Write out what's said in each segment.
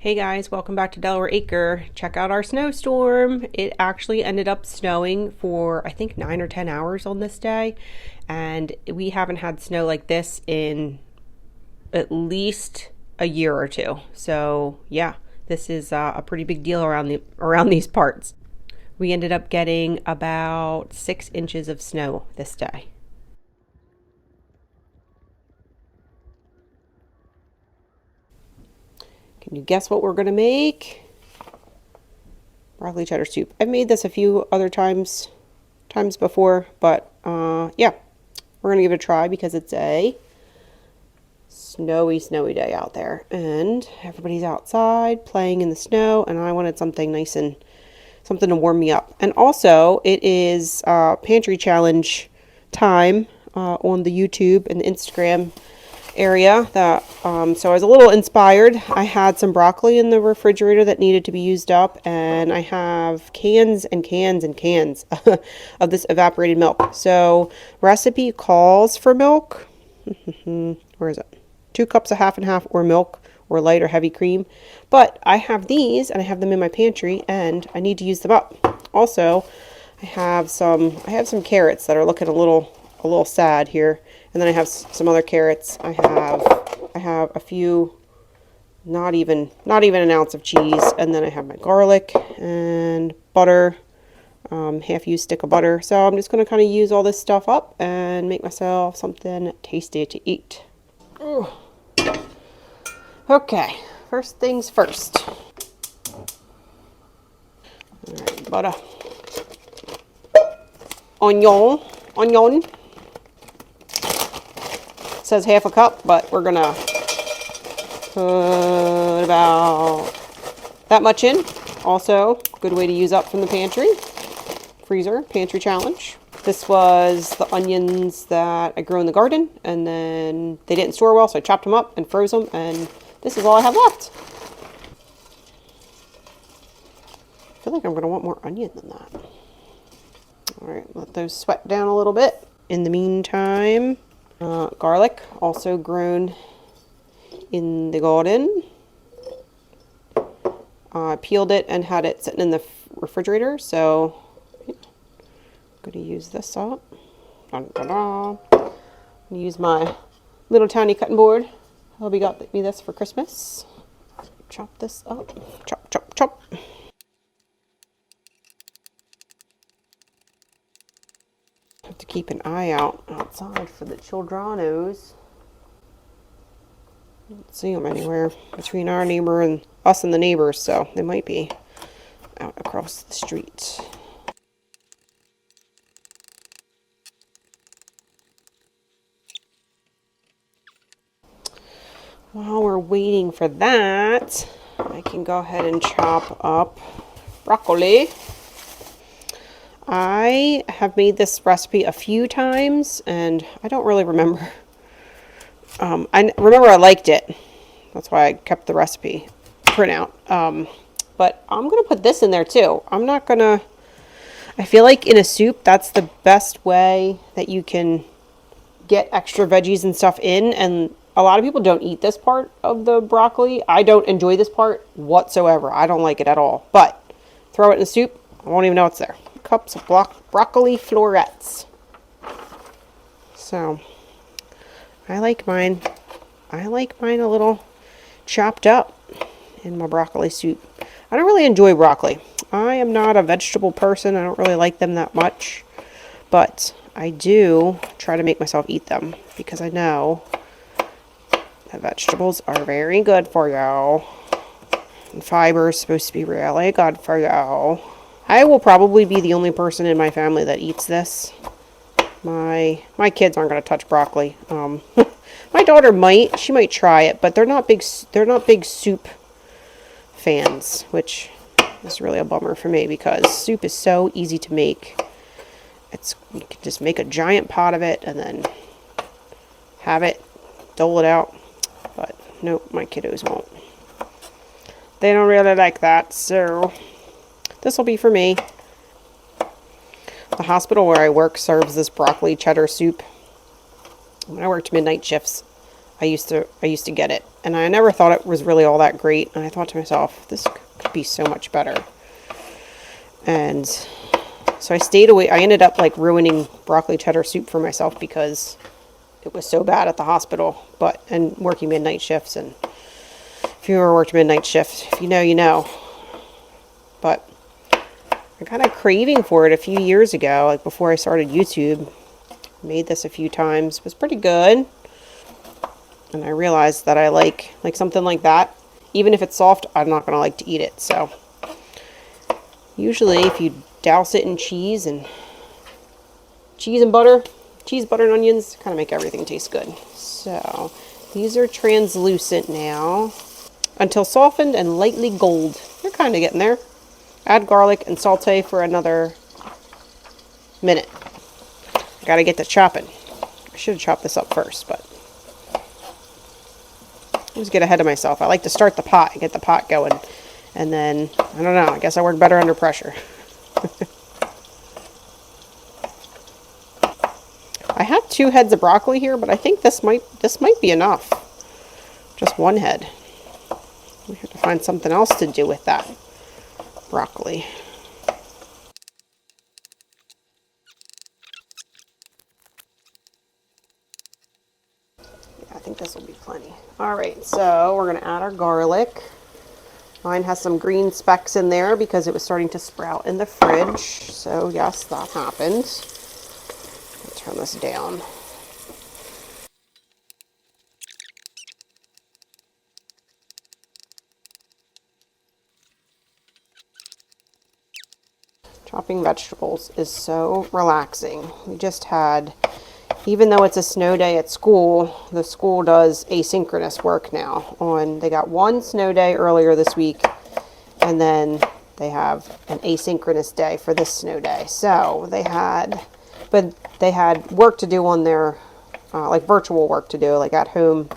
Hey guys, welcome back to Delaware Acre. Check out our snowstorm. It actually ended up snowing for I think 9 or 10 hours on this day, and we haven't had snow like this in at least a year or two. So yeah, this is a pretty big deal around these parts. We ended up getting about 6 inches of snow this day. Can you guess what we're gonna make? Broccoli cheddar soup. I've made this a few other times before, but yeah, we're gonna give it a try because it's a snowy day out there, and everybody's outside playing in the snow, and I wanted something nice and something to warm me up. And also, it is pantry challenge time on the YouTube and the Instagram area that so I was a little inspired. I had some broccoli in the refrigerator that needed to be used up, and I have cans and cans and cans of this evaporated milk. So recipe calls for milk. Where is it? 2 cups of half and half, or milk, or light or heavy cream. But I have these and I have them in my pantry and I need to use them up. Also, I have some carrots that are looking a little sad here. And then I have some other carrots. I have a few, not even an ounce of cheese. And then I have my garlic and butter, half-used stick of butter. So I'm just going to kind of use all this stuff up and make myself something tasty to eat. Ooh. Okay, first things first. All right, butter. Onion. It says half a cup, but we're gonna put about that much in. Also, good way to use up from the pantry challenge. This was the onions that I grew in the garden, and then they didn't store well, so I chopped them up and froze them, and this is all I have left. I feel like I'm gonna want more onion than that. All right, let those sweat down a little bit. In the meantime, garlic, also grown in the garden. Peeled it and had it sitting in the refrigerator, so yeah, I'm going to use this up. I'm going to use my little tiny cutting board. Hubby got me this for Christmas. Chop this up. Chop, chop, chop. Have to keep an eye out outside for the childrenos. Don't see them anywhere between our neighbor and us and the neighbors, so they might be out across the street. While we're waiting for that, I can go ahead and chop up broccoli. I have made this recipe a few times, and I don't really remember. I remember I liked it. That's why I kept the recipe printout. But I'm going to put this in there too. I feel like in a soup, that's the best way that you can get extra veggies and stuff in. And a lot of people don't eat this part of the broccoli. I don't enjoy this part whatsoever. I don't like it at all. But throw it in the soup, I won't even know it's there. Cups of broccoli florets. So I like mine a little chopped up in my broccoli soup. I don't really enjoy broccoli. I am not a vegetable person. I don't really like them that much, but I do try to make myself eat them because I know that vegetables are very good for you, and fiber is supposed to be really good for you. I will probably be the only person in my family that eats this. My kids aren't going to touch broccoli. My daughter might. She might try it, but they're not big soup fans, which is really a bummer for me because soup is so easy to make. You can just make a giant pot of it and then have it, dole it out. But nope, my kiddos won't. They don't really like that, so this will be for me. The hospital where I work serves this broccoli cheddar soup. When I worked midnight shifts, I I used to get it, and I never thought it was really all that great. And I thought to myself, this could be so much better. And so I stayed away. I ended up like ruining broccoli cheddar soup for myself because it was so bad at the hospital. And working midnight shifts, and if you ever worked midnight shift, if you know, you know. But I got a craving for it a few years ago, like before I started YouTube. Made this a few times. It was pretty good. And I realized that I like something like that. Even if it's soft, I'm not going to like to eat it. So usually if you douse it in cheese and butter, butter, and onions, kind of make everything taste good. So these are translucent now. Until softened and lightly gold. They're kind of getting there. Add garlic and saute for another minute. I gotta get to chopping. I should have chopped this up first, but I just get ahead of myself. I like to start the pot and get the pot going. And then, I don't know, I guess I work better under pressure. I have 2 heads of broccoli here, but I think this might be enough. Just 1 head. We have to find something else to do with that broccoli. I think this will be plenty. All right, so we're going to add our garlic. Mine has some green specks in there because it was starting to sprout in the fridge. So yes, that happened. Turn this down. Chopping vegetables is so relaxing. We just had, even though it's a snow day at school, the school does asynchronous work now. They got 1 snow day earlier this week, and then they have an asynchronous day for this snow day. So they had work to do on their, like virtual work to do, like at home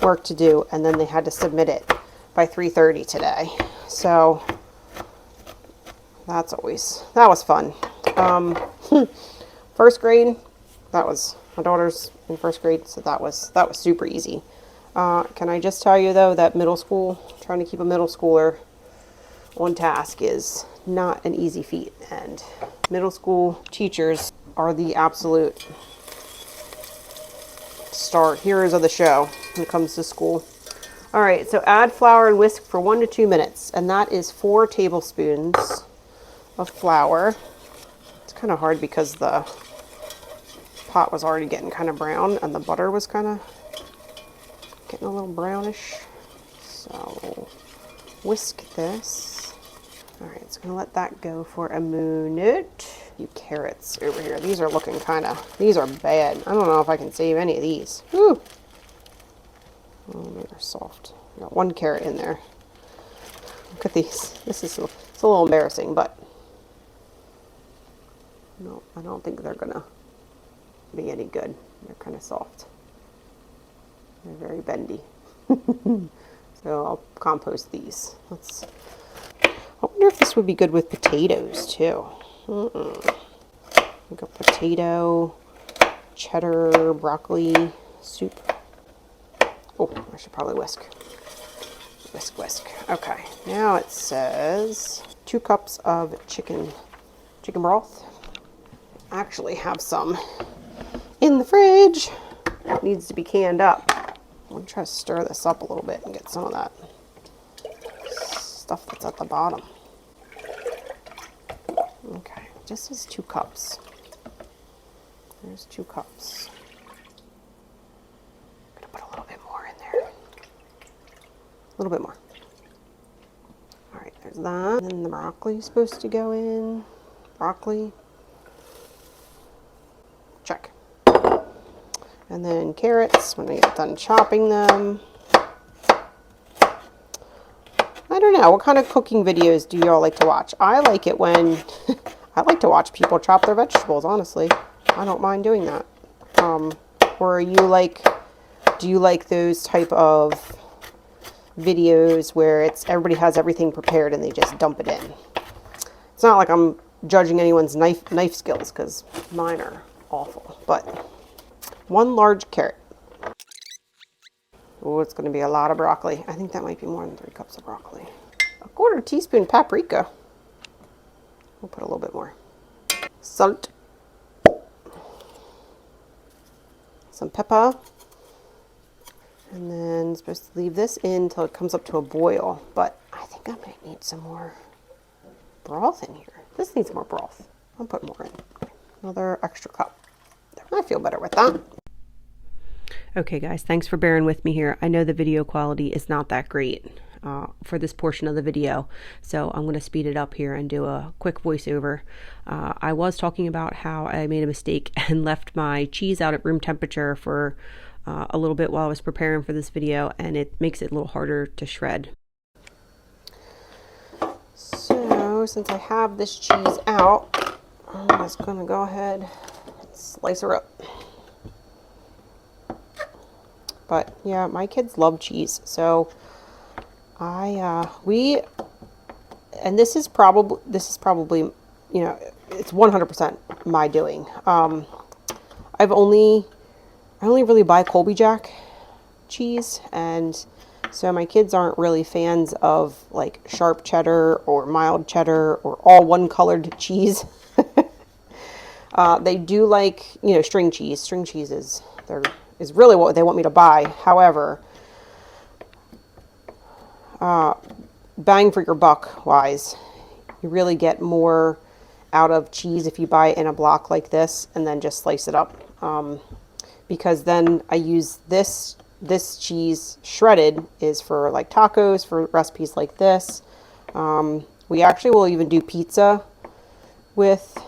work to do, and then they had to submit it by 3:30 today. So that was fun. First grade, my daughter's in first grade, so that was super easy. Can I just tell you though that middle school, trying to keep a middle schooler on task is not an easy feat, and middle school teachers are the absolute heroes of the show when it comes to school. All right, so add flour and whisk for 1 to 2 minutes, and that is 4 tablespoons of flour. It's kind of hard because the pot was already getting kind of brown and the butter was kind of getting a little brownish. So whisk this. All right, it's gonna let that go for a minute. You carrots over here. These are looking these are bad. I don't know if I can save any of these. Whew. Oh, they're soft. Got 1 carrot in there. Look at these. It's a little embarrassing, but no, I don't think they're gonna be any good. They're kind of soft. They're very bendy. So I'll compost these. I wonder if this would be good with potatoes too. Like a potato, cheddar, broccoli soup. Oh, I should probably whisk. Whisk. Okay, now it says 2 cups of chicken broth. I actually have some in the fridge. It needs to be canned up. I'm gonna try to stir this up a little bit and get some of that stuff that's at the bottom. Okay, this is 2 cups. There's 2 cups. I'm gonna put a little bit more in there. A little bit more. All right, there's that. And then the broccoli is supposed to go in. Broccoli. Check. And then carrots, when I get done chopping them. I don't know, what kind of cooking videos do y'all like to watch? I like it when, I like to watch people chop their vegetables, honestly. I don't mind doing that. Or do you like those type of videos where everybody has everything prepared and they just dump it in? It's not like I'm judging anyone's knife skills, because mine are awful, but 1 large carrot. Oh, it's going to be a lot of broccoli. I think that might be more than 3 cups of broccoli. A 1/4 teaspoon paprika. We'll put a little bit more. Salt. Some pepper. And then supposed to leave this in until it comes up to a boil. But I think I might need some more broth in here. This needs more broth. I'll put more in. Another extra cup. I feel better with that. Okay guys, thanks for bearing with me here. I know the video quality is not that great for this portion of the video, so I'm going to speed it up here and do a quick voiceover. I was talking about how I made a mistake and left my cheese out at room temperature for a little bit while I was preparing for this video, and it makes it a little harder to shred. So since I have this cheese out, I'm just going to go ahead and slice her up. But yeah, my kids love cheese, so this is probably, you know, it's 100% my doing. I only really buy Colby Jack cheese, and so my kids aren't really fans of like sharp cheddar or mild cheddar or all one colored cheese. They do like, you know, string cheese. String cheese is really what they want me to buy. However, bang for your buck wise, you really get more out of cheese if you buy it in a block like this and then just slice it up. Because then I use this cheese shredded is for like tacos, for recipes like this. We actually will even do pizza with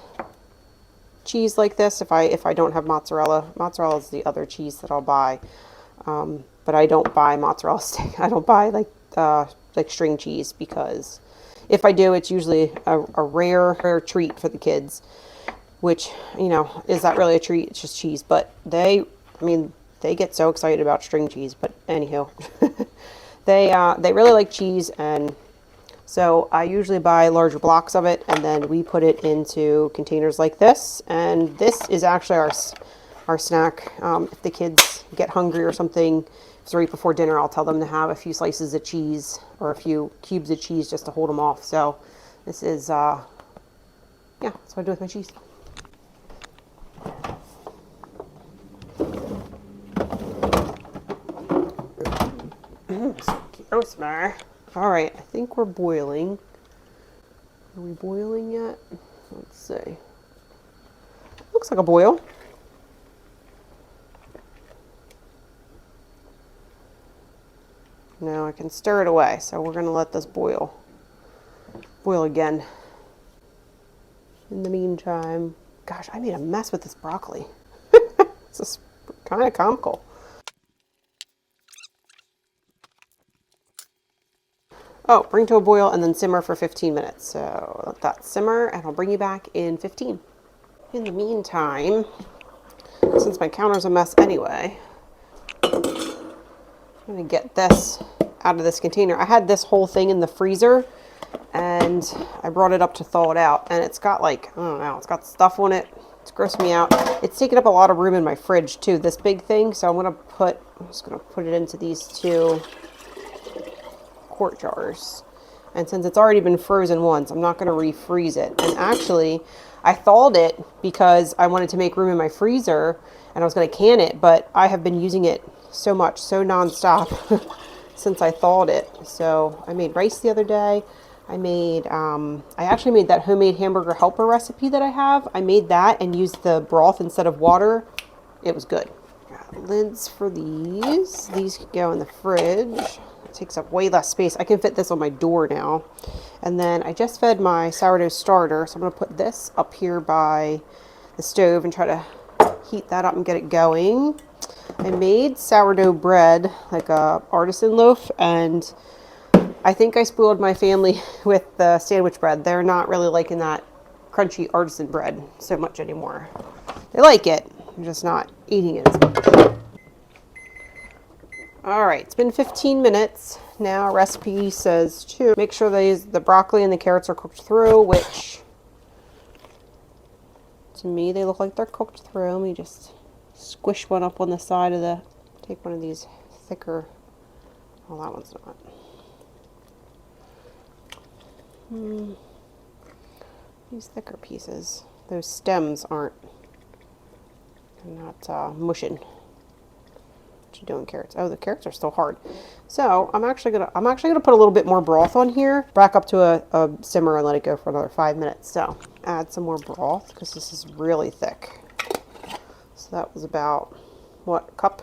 cheese like this if I don't have mozzarella. Mozzarella is the other cheese that I'll buy, but I don't buy mozzarella stick. I don't buy like string cheese, because if I do, it's usually a rare treat for the kids, which, you know, is that really a treat? It's just cheese. But they get so excited about string cheese. But anywho, they really like cheese, and so I usually buy larger blocks of it, and then we put it into containers like this. And this is actually our snack. If the kids get hungry or something, if it's right before dinner, I'll tell them to have a few slices of cheese or a few cubes of cheese just to hold them off. So this is, yeah, that's what I do with my cheese. Gross, man. All right, I think we're boiling. Are we boiling yet? Let's see. Looks like a boil. Now I can stir it away, so we're going to let this boil again. In the meantime, gosh, I made a mess with this broccoli. This is kind of comical. Oh, bring to a boil and then simmer for 15 minutes. So let that simmer, and I'll bring you back in 15. In the meantime, since my counter's a mess anyway, I'm going to get this out of this container. I had this whole thing in the freezer, and I brought it up to thaw it out, and it's got like, I don't know, it's got stuff on it. It's grossing me out. It's taking up a lot of room in my fridge too, this big thing. So I'm just going to put it into these 2 quart jars. And since it's already been frozen once, I'm not going to refreeze it. And actually, I thawed it because I wanted to make room in my freezer, and I was going to can it, but I have been using it so much, so nonstop since I thawed it. So I made rice the other day. I actually made that homemade hamburger helper recipe that I have. I made that and used the broth instead of water. It was good. Got lids for these. These could go in the fridge. It takes up way less space. I can fit this on my door now. And then I just fed my sourdough starter, so I'm going to put this up here by the stove and try to heat that up and get it going. I made sourdough bread, like a artisan loaf, and I think I spoiled my family with the sandwich bread. They're not really liking that crunchy artisan bread so much anymore. They like it, they're just not eating it as much. All right, it's been 15 minutes. Now recipe says to make sure the broccoli and the carrots are cooked through, which to me they look like they're cooked through. Let me just squish one up on the side of take one of these thicker Well, that one's not. These thicker pieces, those stems aren't, they're not mushing. What you doing, carrots? Oh, the carrots are still hard. So I'm actually gonna put a little bit more broth on here, back up to a simmer and let it go for another 5 minutes. So add some more broth because this is really thick. So that was about, what, a cup?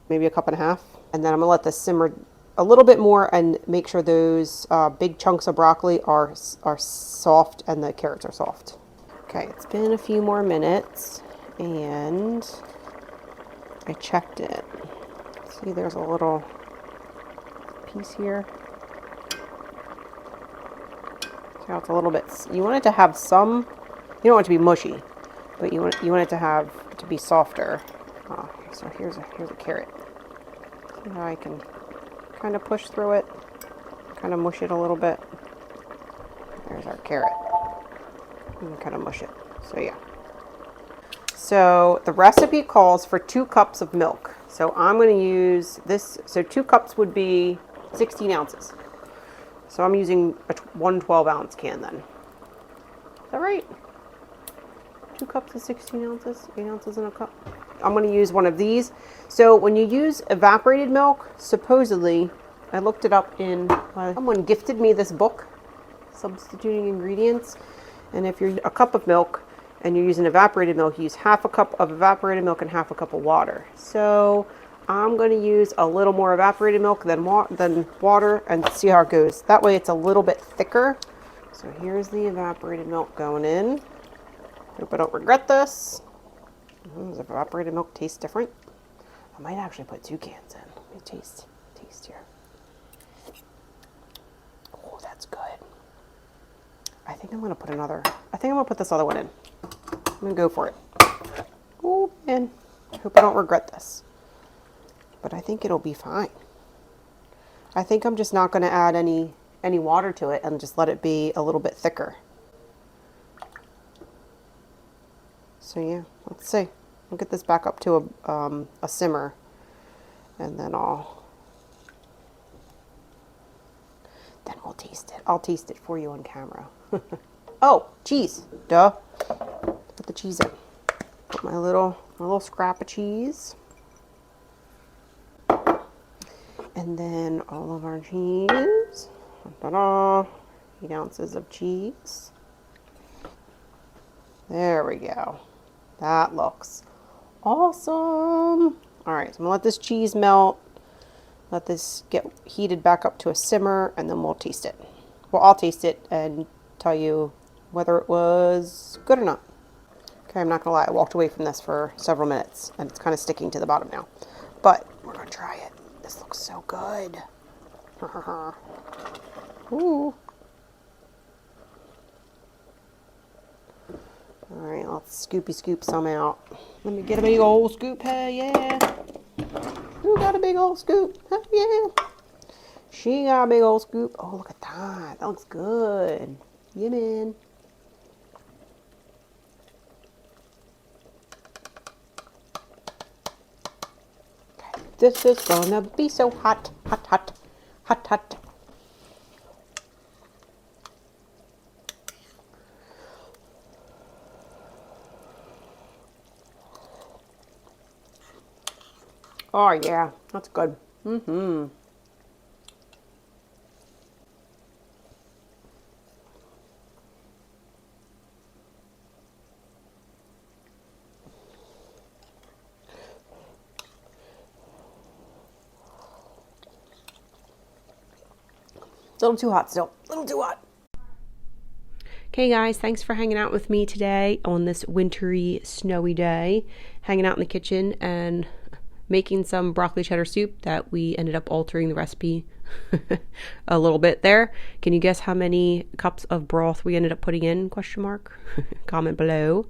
Maybe a cup and a half. And then I'm gonna let this simmer a little bit more and make sure those big chunks of broccoli are soft and the carrots are soft. Okay, it's been a few more minutes and I checked it. See, there's a little piece here. See how it's a little bit, you want it to have some, you don't want it to be mushy, but you want it to be softer. So here's a carrot. See how I can kind of push through it, kind of mush it a little bit. There's our carrot. And kind of mush it. So yeah. So the recipe calls for 2 cups of milk. So I'm going to use this. So 2 cups would be 16 ounces. So I'm using one 12-ounce can then. Is that right? 2 cups of 16 ounces, 8 ounces in a cup. I'm going to use one of these. So when you use evaporated milk, supposedly, I looked it up in, someone gifted me this book, Substituting Ingredients. And if you're a cup of milk and you're using evaporated milk, you use half a cup of evaporated milk and half a cup of water. So I'm going to use a little more evaporated milk than water and see how it goes. That way it's a little bit thicker. So here's the evaporated milk going in. Hope I don't regret this. Does evaporated milk taste different? I might actually put 2 cans in. Let me taste here. Oh, that's good. I think I'm going to put this other one in. I'm going to go for it. Oh, man. I hope I don't regret this. But I think it'll be fine. I think I'm just not going to add any water to it and just let it be a little bit thicker. So yeah, let's see. I'll get this back up to a simmer, and then we'll taste it. I'll taste it for you on camera. Oh, cheese. Duh. Put the cheese in. Put my little scrap of cheese. And then all of our cheese. Ta-da. 8 ounces of cheese. There we go. That looks awesome. All right, so I'm gonna let this cheese melt. Let this get heated back up to a simmer, and then we'll taste it. Well, I'll taste it and tell you whether it was good or not. Okay, I'm not gonna lie, I walked away from this for several minutes, and it's kind of sticking to the bottom now. But we're gonna try it. This looks so good. Ooh. All right, let's scoopy scoop some out. Let me get a big old scoop. Hey, yeah. Who got a big old scoop? Hey, yeah. She got a big old scoop. Oh, look at that. That looks good. Yeah, man. Okay. This is gonna be so hot. Hot, hot. Hot, hot. Oh yeah, that's good. Mm-hmm. A little too hot still. A little too hot. Okay guys, thanks for hanging out with me today on this wintry, snowy day. Hanging out in the kitchen and making some broccoli cheddar soup that we ended up altering the recipe a little bit there. Can you guess how many cups of broth we ended up putting in? Question mark. Comment below.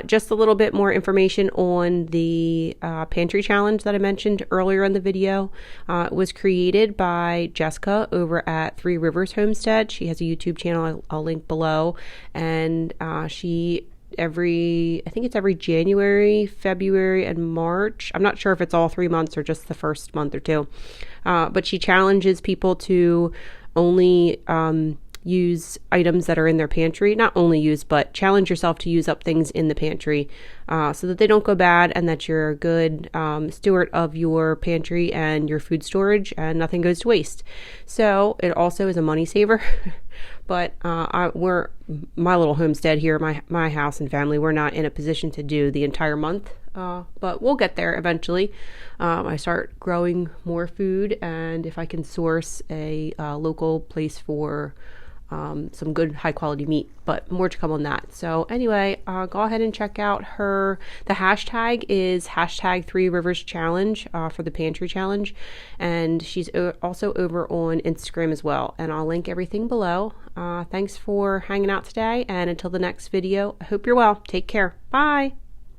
Just a little bit more information on the pantry challenge that I mentioned earlier in the video. It was created by Jessica over at Three Rivers Homestead. She has a YouTube channel I'll link below, and she I think it's every January, February, and March. I'm not sure if it's all 3 months or just the first month or two. But she challenges people to only use items that are in their pantry. Not only use, but challenge yourself to use up things in the pantry so that they don't go bad, and that you're a good steward of your pantry and your food storage, and nothing goes to waste. So it also is a money saver. But we're my little homestead here, my house and family, we're not in a position to do the entire month, but we'll get there eventually. I start growing more food, and if I can source a local place for some good high quality meat, but more to come on that. So anyway, go ahead and check out the hashtag is hashtag 3 Rivers Challenge for the pantry challenge, and she's also over on Instagram as well, and I'll link everything below. Thanks for hanging out today, and until the next video, I hope you're well. Take care. Bye.